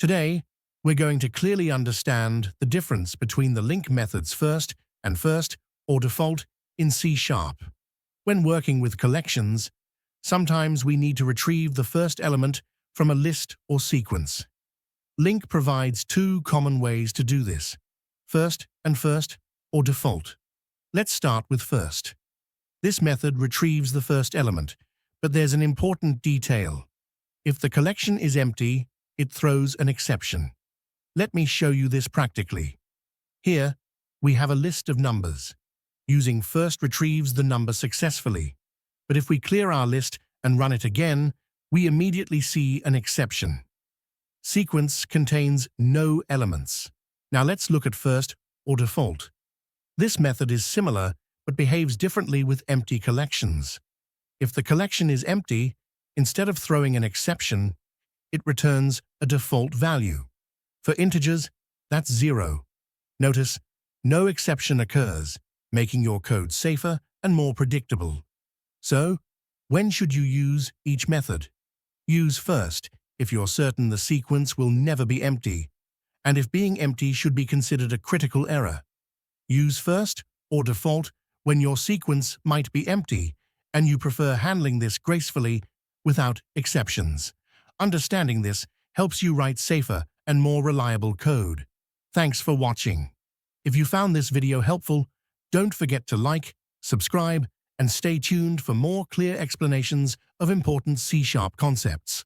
Today, we're going to clearly understand the difference between the LINQ methods first and FirstOrDefault in C#. When working with collections, sometimes we need to retrieve the first element from a list or sequence. LINQ provides two common ways to do this, first and FirstOrDefault. Let's start with first. This method retrieves the first element, but there's an important detail. If the collection is empty, it throws an exception. Let me show you this practically. Here, we have a list of numbers. Using first retrieves the number successfully. But if we clear our list and run it again, we immediately see an exception. Sequence contains no elements. Now let's look at FirstOrDefault. This method is similar, but behaves differently with empty collections. If the collection is empty, instead of throwing an exception, it returns a default value. For integers, that's 0. Notice, no exception occurs, making your code safer and more predictable. So, when should you use each method? Use first if you're certain the sequence will never be empty, and if being empty should be considered a critical error. Use FirstOrDefault when your sequence might be empty and you prefer handling this gracefully without exceptions. Understanding this helps you write safer and more reliable code. Thanks for watching. If you found this video helpful, don't forget to like, subscribe, and stay tuned for more clear explanations of important C# concepts.